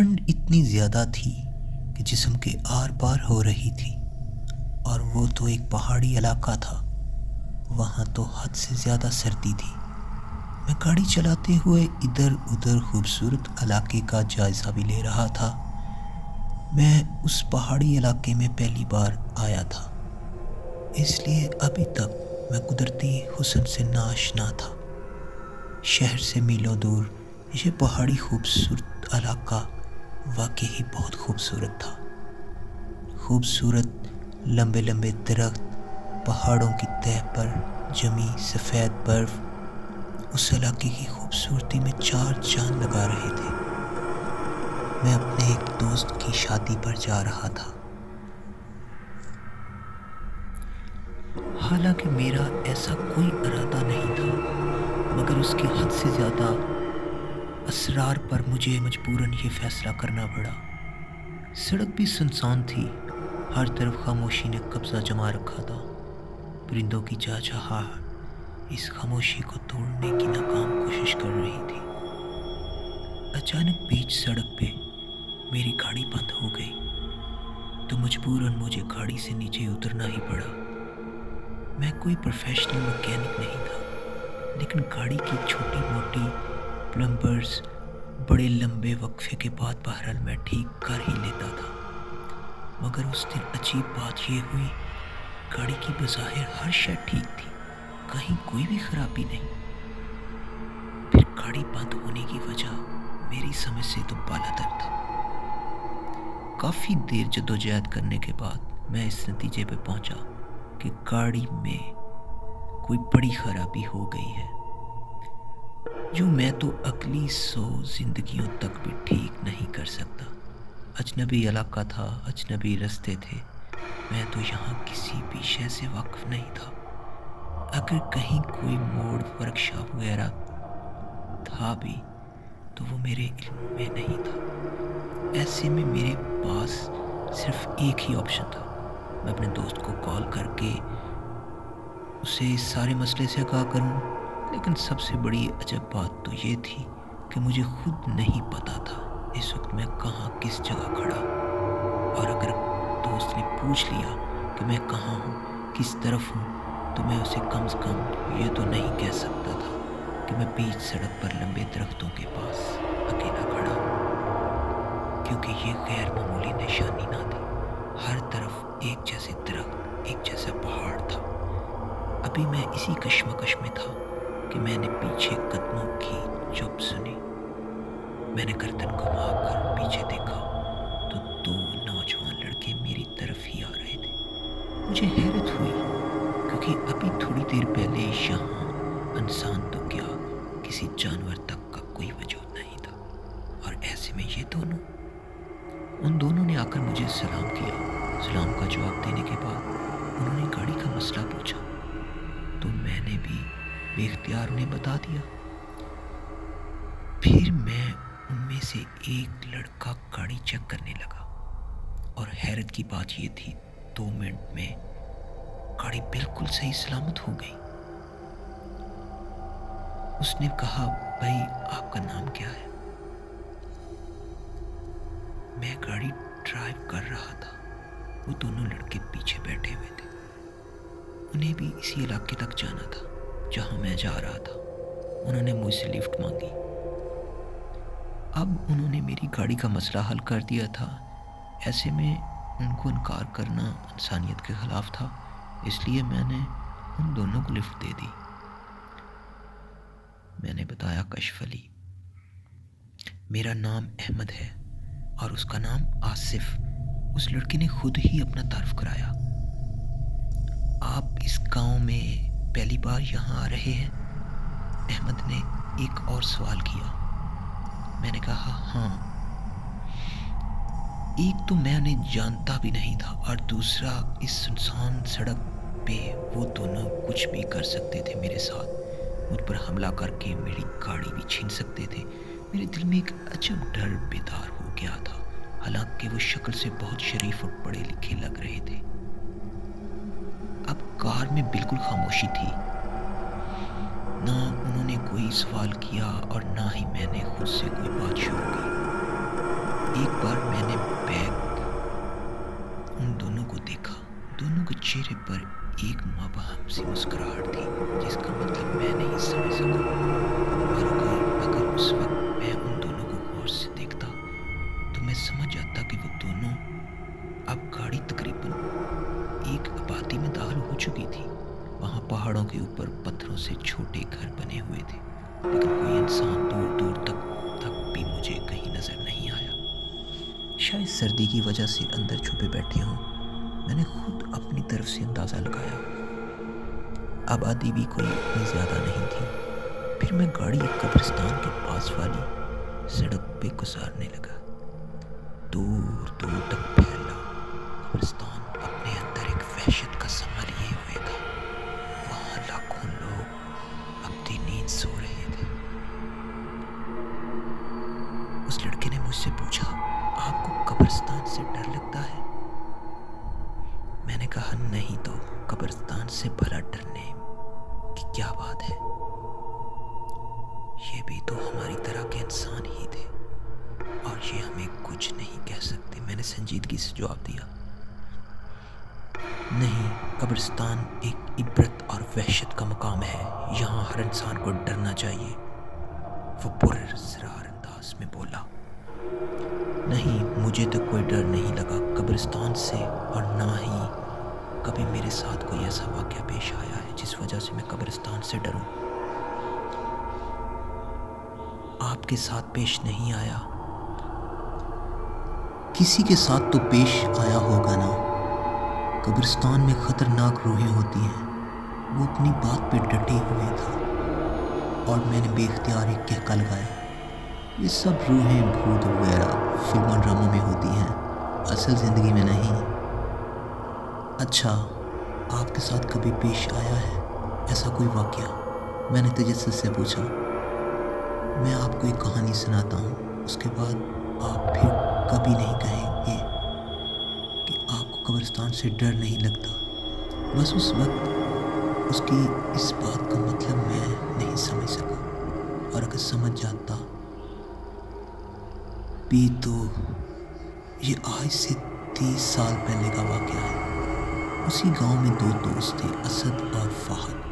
ٹھنڈ اتنی زیادہ تھی کہ جسم کے آر پار ہو رہی تھی، اور وہ تو ایک پہاڑی علاقہ تھا، وہاں تو حد سے زیادہ سردی تھی۔ میں گاڑی چلاتے ہوئے ادھر ادھر خوبصورت علاقے کا جائزہ بھی لے رہا تھا۔ میں اس پہاڑی علاقے میں پہلی بار آیا تھا، اس لیے ابھی تک میں قدرتی حسن سے ناآشنا تھا۔ شہر سے میلوں دور یہ پہاڑی خوبصورت علاقہ واقعی بہت خوبصورت تھا۔ خوبصورت لمبے لمبے درخت، پہاڑوں کی تہہ پر جمی سفید برف اس علاقے کی خوبصورتی میں چار چاند لگا رہے تھے۔ میں اپنے ایک دوست کی شادی پر جا رہا تھا، حالانکہ میرا ایسا کوئی ارادہ نہیں تھا، مگر اس کی حد سے زیادہ اصرار پر مجھے مجبوراً یہ فیصلہ کرنا پڑا۔ سڑک بھی سنسان تھی، ہر طرف خاموشی نے قبضہ جما رکھا تھا۔ پرندوں کی چہچہاہٹ اس خاموشی کو توڑنے کی ناکام کوشش کر رہی تھی۔ اچانک بیچ سڑک پہ میری گاڑی بند ہو گئی تو مجبوراً مجھے گاڑی سے نیچے اترنا ہی پڑا۔ میں کوئی پروفیشنل مکینک نہیں تھا، لیکن گاڑی کی چھوٹی موٹی پلمبرز بڑے لمبے وقفے کے بعد بہرحال میں ٹھیک کر ہی لیتا تھا۔ مگر اس دن عجیب بات یہ ہوئی، گاڑی کی بظاہر ہر شے ٹھیک تھی، کہیں کوئی بھی خرابی نہیں۔ پھر گاڑی بند ہونے کی وجہ میری سمجھ سے تو بالاتر تھا۔ کافی دیر جدوجہد کرنے کے بعد میں اس نتیجے پہ پہنچا کہ گاڑی میں کوئی بڑی خرابی ہو گئی ہے، جو میں تو اگلی 100 زندگیوں تک بھی ٹھیک نہیں کر سکتا۔ اجنبی علاقہ تھا، اجنبی رستے تھے، میں تو یہاں کسی بھی شے سے واقف نہیں تھا۔ اگر کہیں کوئی موڑ ورکشاپ وغیرہ تھا بھی تو وہ میرے علم میں نہیں تھا۔ ایسے میں میرے پاس صرف ایک ہی آپشن تھا، میں اپنے دوست کو کال کر کے اسے اس سارے مسئلے سے آگاہ کروں۔ لیکن سب سے بڑی عجب بات تو یہ تھی کہ مجھے خود نہیں پتا تھا اس وقت میں کہاں کس جگہ کھڑا، اور اگر دوست نے پوچھ لیا کہ میں کہاں ہوں، کس طرف ہوں، تو میں اسے کم از کم یہ تو نہیں کہہ سکتا تھا کہ میں بیچ سڑک پر لمبے درختوں کے پاس اکیلا کھڑا ہوں، کیونکہ یہ غیر معمولی نشانی نہ تھی۔ ہر طرف ایک جیسے درخت، ایک جیسا پہاڑ تھا۔ ابھی میں اسی کشمکش میں تھا کہ میں نے پیچھے قدموں کی چپ سنی۔ میں نے گردن گھما کر پیچھے دیکھا تو 2 نوجوان لڑکے میری طرف ہی آ رہے تھے۔ مجھے حیرت ہوئی، کیونکہ ابھی تھوڑی دیر پہلے یہاں انسان تو کیا کسی جانور تک کا کوئی وجود نہیں تھا، اور ایسے میں یہ ان دونوں نے آ کر مجھے سلام کیا۔ سلام کا جواب دینے کے بعد انہوں نے گاڑی کا مسئلہ پوچھا تو میں نے بھی بے اختیار انہیں بتا دیا۔ پھر میں ان میں سے ایک لڑکا گاڑی چیک کرنے لگا، اور حیرت کی بات یہ تھی 2 منٹ میں گاڑی بالکل صحیح سلامت ہو گئی۔ اس نے کہا، بھائی آپ کا نام کیا ہے؟ میں گاڑی ڈرائیو کر رہا تھا، وہ دونوں لڑکے پیچھے بیٹھے ہوئے تھے۔ انہیں بھی اسی علاقے تک جانا تھا جہاں میں جا رہا تھا۔ انہوں نے مجھ سے لفٹ مانگی۔ اب انہوں نے میری گاڑی کا مسئلہ حل کر دیا تھا، ایسے میں ان کو انکار کرنا انسانیت کے خلاف تھا، اس لیے میں نے ان دونوں کو لفٹ دے دی۔ میں نے بتایا، کشف علی، میرا نام احمد ہے اور اس کا نام آصف۔ اس لڑکے نے خود ہی اپنا تعارف کرایا۔ آپ اس گاؤں میں پہلی بار یہاں آ رہے ہیں؟ احمد نے ایک اور سوال کیا۔ میں نے کہا، ہاں۔ ایک تو میں انہیں جانتا بھی نہیں تھا، اور دوسرا اس سنسان سڑک پہ وہ دونوں کچھ بھی کر سکتے تھے میرے ساتھ، مجھ پر حملہ کر کے میری گاڑی بھی چھین سکتے تھے۔ میرے دل میں ایک عجب ڈر بیدار ہو گیا تھا، حالانکہ وہ شکل سے بہت شریف اور پڑھے لکھے لگ رہے تھے۔ اب کار میں بالکل خاموشی تھی، نہ انہوں نے کوئی سوال کیا اور نہ ہی میں نے خود سے کوئی بات شروع کی۔ چہرے پر ایک مبہم سی مسکراہٹ تھی جس کا مطلب میں نہیں سمجھ سکا، اور اگر اس وقت میں ان دونوں کو غور سے دیکھتا تو میں سمجھ جاتا کہ وہ دونوں اب گاڑی تقریباً ایک آبادی میں داخل ہو چکی تھی۔ وہاں پہاڑوں کے اوپر پتھروں سے چھوٹے گھر بنے ہوئے تھے، لیکن کوئی انسان دور دور تک بھی مجھے کہیں نظر نہیں آیا۔ شاید سردی کی وجہ سے اندر چھپے بیٹھے ہوں، میں نے خود اپنی طرف سے اندازہ لگایا۔ آبادی بھی کوئی اتنی زیادہ نہیں تھی۔ پھر میں گاڑی ایک قبرستان کے پاس والی سڑک پہ گزارنے لگا۔ دور دور تک پھیلا قبرستان اپنے اندر ایک وحشت کا سما لیے ہوئے تھا۔ وہاں لاکھوں لوگ اپنی نیند سو رہے تھے۔ اس لڑکے نے مجھ سے پوچھا، آپ کو قبرستان سے ڈر لگتا ہے؟ میں نے کہا، نہیں تو قبرستان سے بھلا ڈرنے کی کیا بات ہے؟ یہ بھی تو ہماری طرح کے انسان ہی تھے، اور یہ ہمیں کچھ نہیں کہہ سکتے۔ میں نے سنجیدگی سے جواب دیا، نہیں، قبرستان ایک عبرت اور وحشت کا مقام ہے، یہاں ہر انسان کو ڈرنا چاہیے۔ وہ پراسرار انداز میں بولا، نہیں، مجھے تو کوئی ڈر نہیں لگا قبرستان سے، اور نہ ہی کبھی میرے ساتھ کوئی ایسا واقعہ پیش آیا ہے جس وجہ سے میں قبرستان سے ڈروں۔ آپ کے ساتھ پیش نہیں آیا؟ کسی کے ساتھ تو پیش آیا ہوگا نا۔ قبرستان میں خطرناک روحیں ہوتی ہیں۔ وہ اپنی بات پہ ڈٹے ہوئے تھا، اور میں نے بے اختیار ایک کہکا لگایا، یہ سب روحیں بھوت وغیرہ فلموں ڈراموں میں ہوتی ہیں، اصل زندگی میں نہیں۔ اچھا، آپ کے ساتھ کبھی پیش آیا ہے ایسا کوئی واقعہ؟ میں نے تجسس سے پوچھا۔ میں آپ کو ایک کہانی سناتا ہوں، اس کے بعد آپ پھر کبھی نہیں کہیں گے کہ آپ کو قبرستان سے ڈر نہیں لگتا۔ بس اس وقت اس کی اس بات کا مطلب میں نہیں سمجھ سکا، اور اگر سمجھ جاتا بھی تو یہ آج سے 30 سال پہلے کا واقعہ ہے۔ اسی گاؤں میں 2 دوست تھے، اسد اور فہد۔